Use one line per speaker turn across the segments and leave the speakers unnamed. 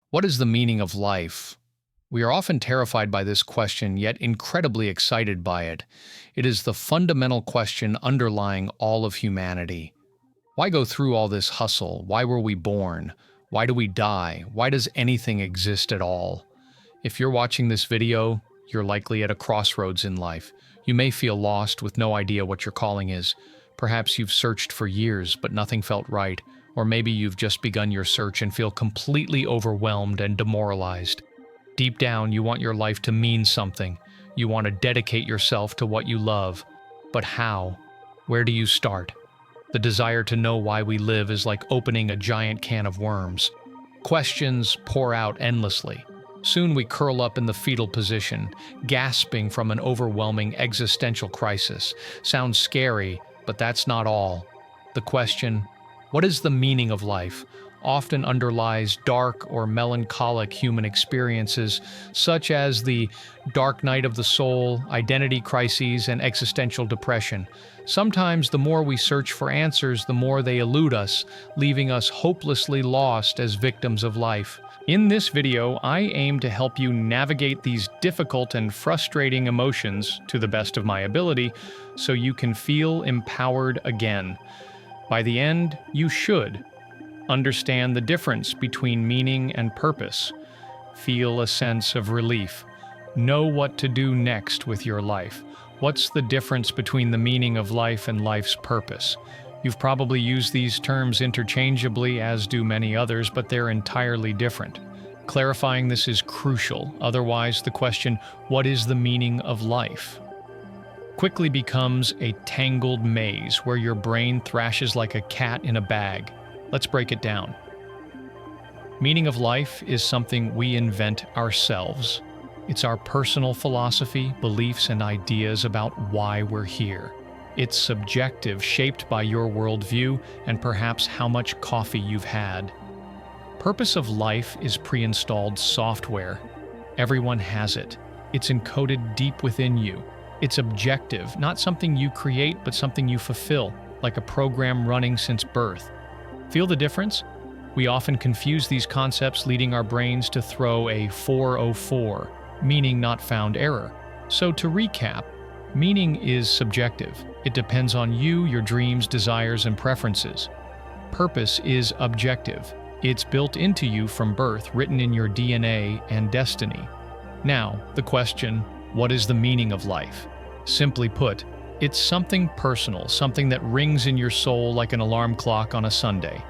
What is the meaning of life? We are often terrified by this question, yet incredibly excited by it. It is the fundamental question underlying all of humanity. Why go through all this hustle? Why were we born? Why do we die? Why does anything exist at all? If you're watching this video, you're likely at a crossroads in life. You may feel lost with no idea what your calling is. Perhaps you've searched for years, but nothing felt right. Or maybe you've just begun your search and feel completely overwhelmed and demoralized. Deep down, you want your life to mean something. You want to dedicate yourself to what you love. But how? Where do you start? The desire to know why we live is like opening a giant can of worms. Questions pour out endlessly. Soon we curl up in the fetal position, gasping from an overwhelming existential crisis. Sounds scary, but that's not all. The question, what is the meaning of life, often underlies dark or melancholic human experiences, such as the dark night of the soul, identity crises, and existential depression. Sometimes the more we search for answers, the more they elude us, leaving us hopelessly lost as victims of life. In this video, I aim to help you navigate these difficult and frustrating emotions to the best of my ability, so you can feel empowered again. By the end, you should understand the difference between meaning and purpose, feel a sense of relief, know what to do next with your life. What's the difference between the meaning of life and life's purpose? You've probably used these terms interchangeably, as do many others, but they're entirely different. Clarifying this is crucial, otherwise the question, what is the meaning of life? Quickly becomes a tangled maze where your brain thrashes like a cat in a bag. Let's break it down. Meaning of life is something we invent ourselves. It's our personal philosophy, beliefs, and ideas about why we're here. It's subjective, shaped by your worldview and perhaps how much coffee you've had. Purpose of life is pre-installed software. Everyone has it. It's encoded deep within you. It's objective, not something you create, but something you fulfill, like a program running since birth. Feel the difference? We often confuse these concepts, leading our brains to throw a 404, meaning not found error. So to recap, meaning is subjective. It depends on you, your dreams, desires, and preferences. Purpose is objective. It's built into you from birth, written in your DNA and destiny. Now, the question, what is the meaning of life? Simply put, it's something personal, something that rings in your soul like an alarm clock on a Sunday.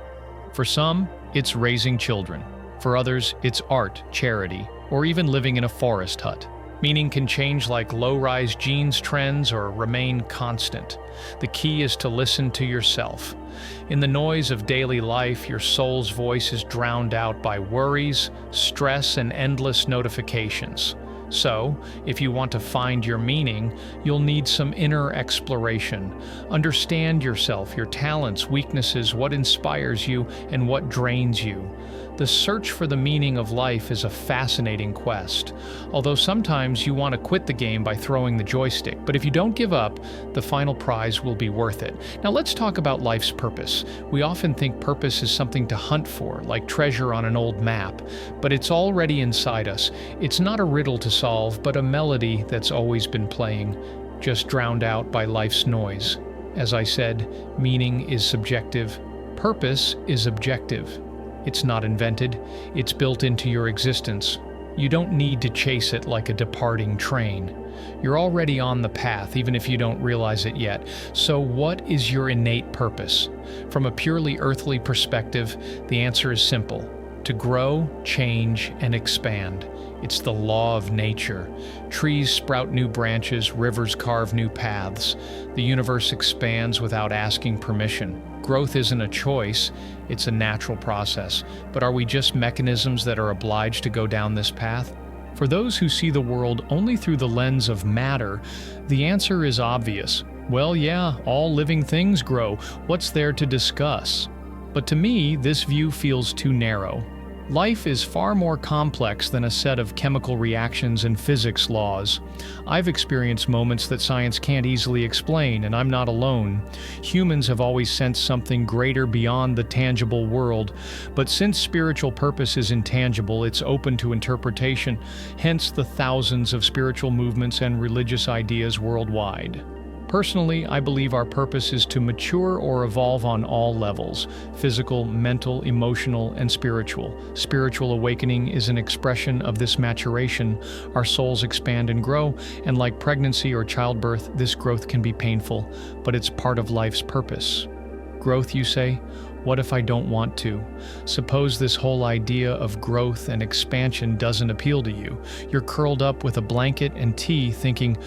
For some, it's raising children. For others, it's art, charity, or even living in a forest hut. Meaning can change like low-rise jeans trends or remain constant. The key is to listen to yourself. In the noise of daily life, your soul's voice is drowned out by worries, stress, and endless notifications. So, if you want to find your meaning, you'll need some inner exploration. Understand yourself, your talents, weaknesses, what inspires you, and what drains you. The search for the meaning of life is a fascinating quest, although sometimes you want to quit the game by throwing the joystick, but if you don't give up, the final prize will be worth it. Now let's talk about life's purpose. We often think purpose is something to hunt for, like treasure on an old map, but it's already inside us. It's not a riddle to solve, but a melody that's always been playing, just drowned out by life's noise. As I said, meaning is subjective, purpose is objective. It's not invented, it's built into your existence. You don't need to chase it like a departing train. You're already on the path, even if you don't realize it yet. So what is your innate purpose? From a purely earthly perspective, the answer is simple: to grow, change, and expand. It's the law of nature. Trees sprout new branches, rivers carve new paths. The universe expands without asking permission. Growth isn't a choice, it's a natural process. But are we just mechanisms that are obliged to go down this path? For those who see the world only through the lens of matter, the answer is obvious. Well, yeah, all living things grow. What's there to discuss? But to me, this view feels too narrow. Life is far more complex than a set of chemical reactions and physics laws. I've experienced moments that science can't easily explain, and I'm not alone. Humans have always sensed something greater beyond the tangible world, but since spiritual purpose is intangible, it's open to interpretation, hence the thousands of spiritual movements and religious ideas worldwide. Personally, I believe our purpose is to mature or evolve on all levels: physical, mental, emotional, and spiritual. Spiritual awakening is an expression of this maturation. Our souls expand and grow, and like pregnancy or childbirth, this growth can be painful, but it's part of life's purpose. Growth, you say? What if I don't want to? Suppose this whole idea of growth and expansion doesn't appeal to you. You're curled up with a blanket and tea thinking,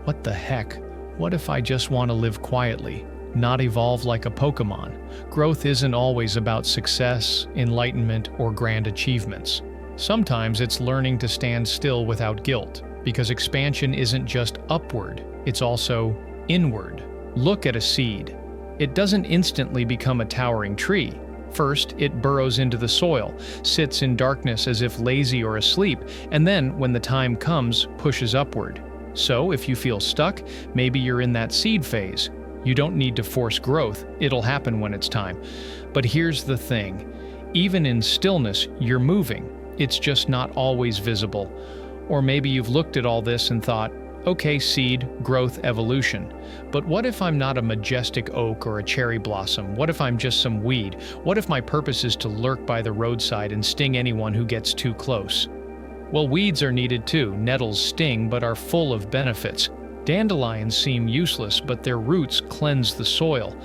what the heck? What if I just want to live quietly, not evolve like a Pokemon? Growth isn't always about success, enlightenment, or grand achievements. Sometimes it's learning to stand still without guilt, because expansion isn't just upward, it's also inward. Look at a seed. It doesn't instantly become a towering tree. First, it burrows into the soil, sits in darkness as if lazy or asleep, and then, when the time comes, pushes upward. So, if you feel stuck, maybe you're in that seed phase. You don't need to force growth, it'll happen when it's time. But here's the thing, even in stillness, you're moving. It's just not always visible. Or maybe you've looked at all this and thought, okay, seed, growth, evolution. But what if I'm not a majestic oak or a cherry blossom? What if I'm just some weed? What if my purpose is to lurk by the roadside and sting anyone who gets too close? Well, weeds are needed too. Nettles sting but are full of benefits. Dandelions seem useless, but their roots cleanse the soil.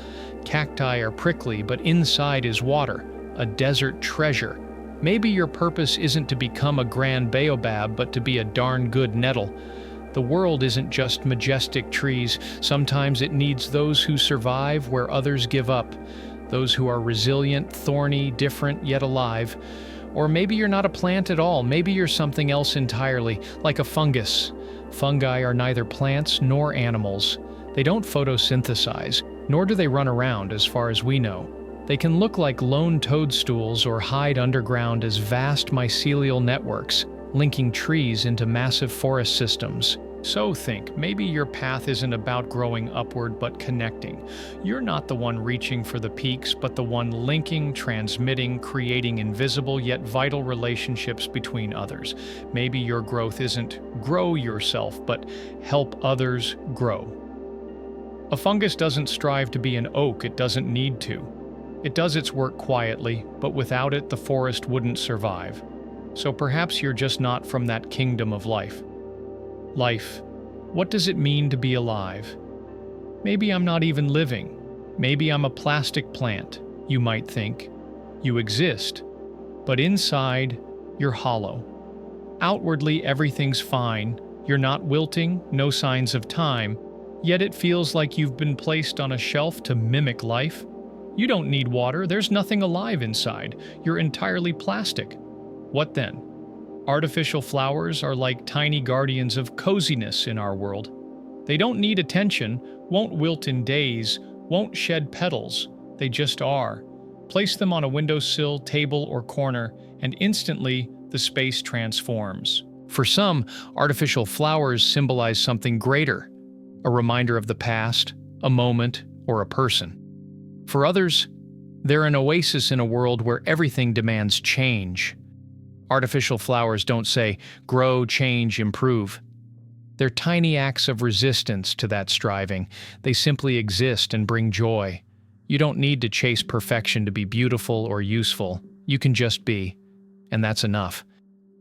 Cacti are prickly, but inside is water, a desert treasure. Maybe your purpose isn't to become a grand baobab, but to be a darn good nettle. The world isn't just majestic trees. Sometimes it needs those who survive where others give up. Those who are resilient, thorny, different, yet alive. Or maybe you're not a plant at all. Maybe you're something else entirely, like a fungus. Fungi are neither plants nor animals. They don't photosynthesize, nor do they run around, as far as we know. They can look like lone toadstools or hide underground as vast mycelial networks, linking trees into massive forest systems. So think, maybe your path isn't about growing upward but connecting. You're not the one reaching for the peaks, but the one linking, transmitting, creating invisible yet vital relationships between others. Maybe your growth isn't grow yourself, but help others grow. A fungus doesn't strive to be an oak, it doesn't need to. It does its work quietly, but without it the forest wouldn't survive. So perhaps you're just not from that kingdom of life. Life. What does it mean to be alive? Maybe I'm not even living. Maybe I'm a plastic plant, you might think. You exist, but inside, you're hollow. Outwardly, everything's fine. You're not wilting, no signs of time, yet it feels like you've been placed on a shelf to mimic life. You don't need water, there's nothing alive inside. You're entirely plastic. What then? Artificial flowers are like tiny guardians of coziness in our world. They don't need attention, won't wilt in days, won't shed petals. They just are. Place them on a windowsill, table, or corner, and instantly the space transforms. For some, artificial flowers symbolize something greater, a reminder of the past, a moment, or a person. For others, they're an oasis in a world where everything demands change. Artificial flowers don't say, grow, change, improve. They're tiny acts of resistance to that striving. They simply exist and bring joy. You don't need to chase perfection to be beautiful or useful. You can just be, and that's enough.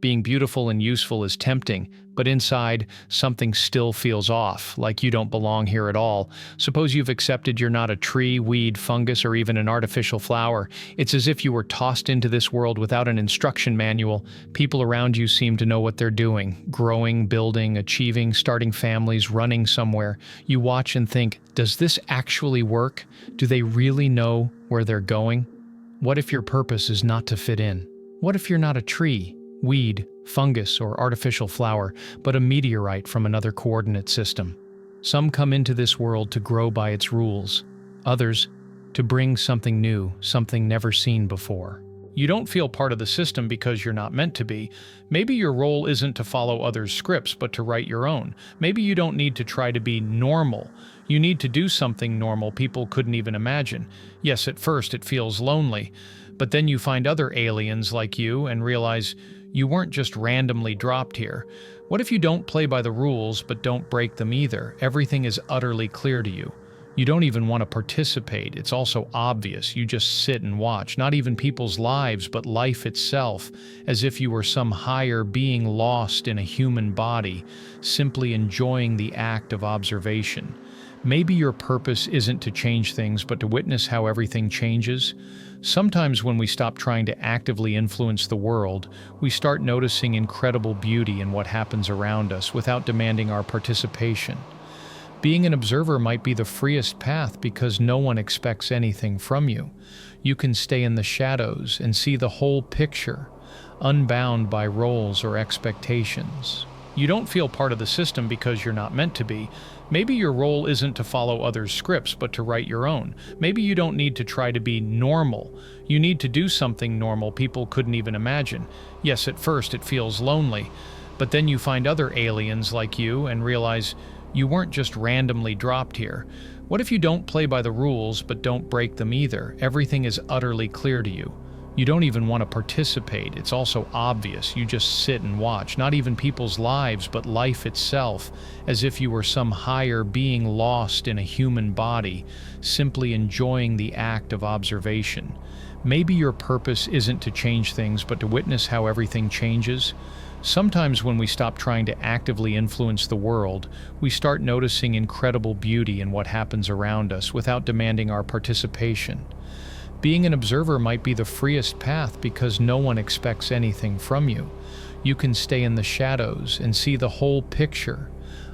Being beautiful and useful is tempting, but inside, something still feels off, like you don't belong here at all. Suppose you've accepted you're not a tree, weed, fungus, or even an artificial flower. It's as if you were tossed into this world without an instruction manual. People around you seem to know what they're doing, growing, building, achieving, starting families, running somewhere. You watch and think, does this actually work? Do they really know where they're going? What if your purpose is not to fit in? What if you're not a tree, weed, fungus, or artificial flower, but a meteorite from another coordinate system? Some come into this world to grow by its rules, others to bring something new, something never seen before. You don't feel part of the system because you're not meant to be. Maybe your role isn't to follow others' scripts, but to write your own. Maybe you don't need to try to be normal. You need to do something normal people couldn't even imagine. Yes, at first it feels lonely, but then you find other aliens like you and realize you weren't just randomly dropped here. What if you don't play by the rules, but don't break them either? Everything is utterly clear to you. You don't even want to participate. It's also obvious. You just sit and watch, not even people's lives, but life itself, as if you were some higher being lost in a human body, simply enjoying the act of observation. Maybe your purpose isn't to change things, but to witness how everything changes. Sometimes when we stop trying to actively influence the world, we start noticing incredible beauty in what happens around us without demanding our participation. Being an observer might be the freest path because no one expects anything from you. You can stay in the shadows and see the whole picture, unbound by roles or expectations. You don't feel part of the system because you're not meant to be. Maybe your role isn't to follow others' scripts, but to write your own. Maybe you don't need to try to be normal. You need to do something normal people couldn't even imagine. Yes, at first it feels lonely, but then you find other aliens like you and realize you weren't just randomly dropped here. What if you don't play by the rules, but don't break them either? Everything is utterly clear to you. You don't even want to participate. It's also obvious. You just sit and watch, not even people's lives, but life itself, as if you were some higher being lost in a human body, simply enjoying the act of observation. Maybe your purpose isn't to change things, but to witness how everything changes. Sometimes when we stop trying to actively influence the world, we start noticing incredible beauty in what happens around us without demanding our participation. Being an observer might be the freest path because no one expects anything from you. You can stay in the shadows and see the whole picture,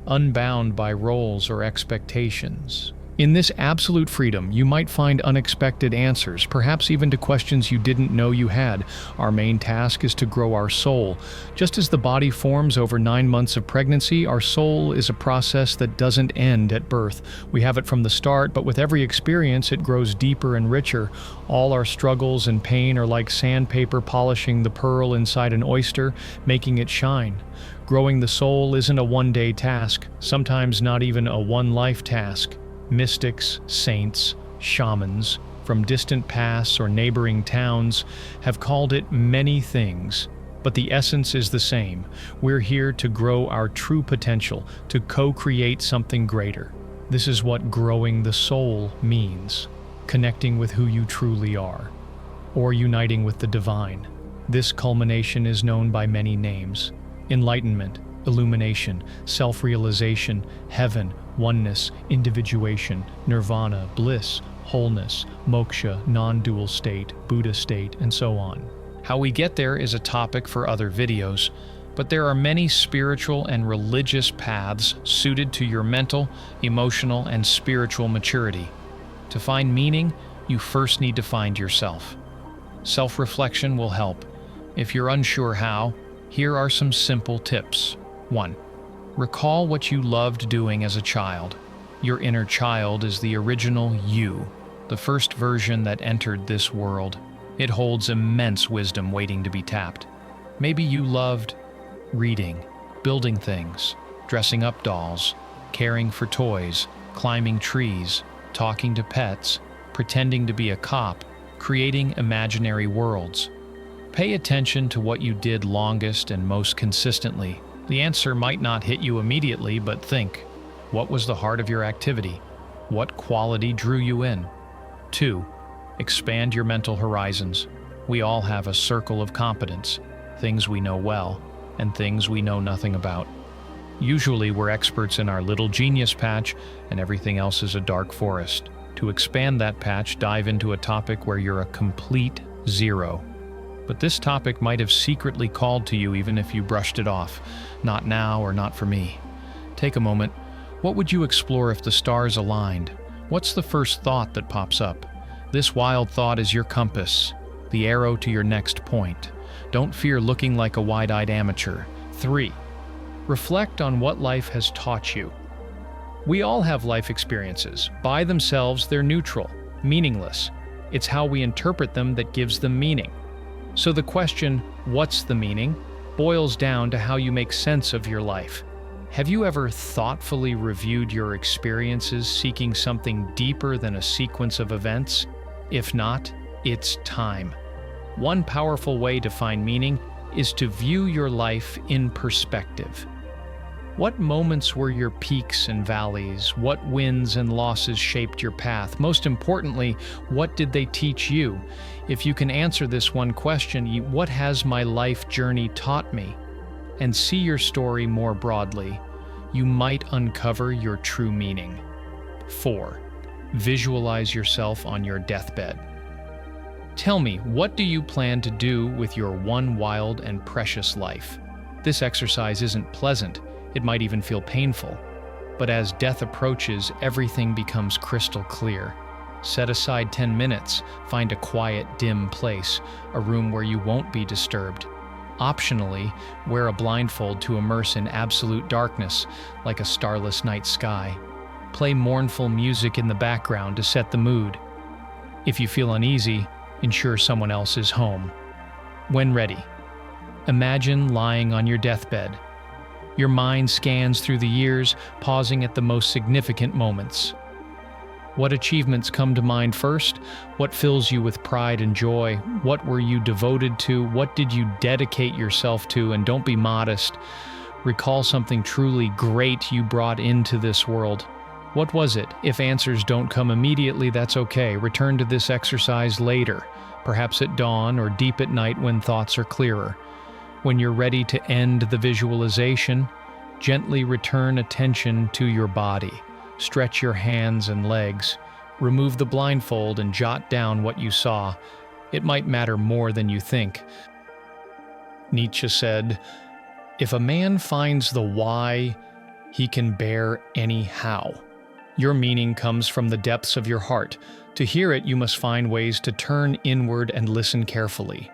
unbound by roles or expectations. In this absolute freedom, you might find unexpected answers, perhaps even to questions you didn't know you had. Our main task is to grow our soul. Just as the body forms over 9 months of pregnancy, our soul is a process that doesn't end at birth. We have it from the start, but with every experience, it grows deeper and richer. All our struggles and pain are like sandpaper polishing the pearl inside an oyster, making it shine. Growing the soul isn't a one-day task, sometimes not even a one-life task. Mystics, saints, shamans from distant pasts or neighboring towns have called it many things, but the essence is the same. We're here to grow our true potential, to co-create something greater. This is what growing the soul means, connecting with who you truly are, or uniting with the divine. This culmination is known by many names: enlightenment, illumination, self-realization, heaven, oneness, individuation, nirvana, bliss, wholeness, moksha, non-dual state, Buddha state, and so on. How we get there is a topic for other videos, but there are many spiritual and religious paths suited to your mental, emotional, and spiritual maturity. To find meaning, you first need to find yourself. Self-reflection will help. If you're unsure how, here are some simple tips. 1. Recall what you loved doing as a child. Your inner child is the original you, the first version that entered this world. It holds immense wisdom waiting to be tapped. Maybe you loved reading, building things, dressing up dolls, caring for toys, climbing trees, talking to pets, pretending to be a cop, creating imaginary worlds. Pay attention to what you did longest and most consistently. The answer might not hit you immediately, but think, what was the heart of your activity? What quality drew you in? 2. Expand your mental horizons. We all have a circle of competence, things we know well, and things we know nothing about. Usually we're experts in our little genius patch, and everything else is a dark forest. To expand that patch, dive into a topic where you're a complete zero. But this topic might have secretly called to you even if you brushed it off. Not now or not for me. Take a moment. What would you explore if the stars aligned? What's the first thought that pops up? This wild thought is your compass, the arrow to your next point. Don't fear looking like a wide-eyed amateur. 3. Reflect on what life has taught you. We all have life experiences. By themselves, they're neutral, meaningless. It's how we interpret them that gives them meaning. So the question, what's the meaning, boils down to how you make sense of your life. Have you ever thoughtfully reviewed your experiences seeking something deeper than a sequence of events? If not, it's time. One powerful way to find meaning is to view your life in perspective. What moments were your peaks and valleys? What wins and losses shaped your path? Most importantly, what did they teach you? If you can answer this one question, what has my life journey taught me? And see your story more broadly, you might uncover your true meaning. 4. Visualize yourself on your deathbed. Tell me, what do you plan to do with your one wild and precious life? This exercise isn't pleasant. It might even feel painful. But as death approaches, everything becomes crystal clear. Set aside 10 minutes, find a quiet, dim place, a room where you won't be disturbed. Optionally, wear a blindfold to immerse in absolute darkness, like a starless night sky. Play mournful music in the background to set the mood. If you feel uneasy, ensure someone else is home. When ready, imagine lying on your deathbed. Your mind scans through the years, pausing at the most significant moments. What achievements come to mind first? What fills you with pride and joy? What were you devoted to? What did you dedicate yourself to? And don't be modest. Recall something truly great you brought into this world. What was it? If answers don't come immediately, that's okay. Return to this exercise later, perhaps at dawn or deep at night when thoughts are clearer. When you're ready to end the visualization, gently return attention to your body. Stretch your hands and legs. Remove the blindfold and jot down what you saw. It might matter more than you think. Nietzsche said, "If a man finds the why, he can bear any how." Your meaning comes from the depths of your heart. To hear it, you must find ways to turn inward and listen carefully.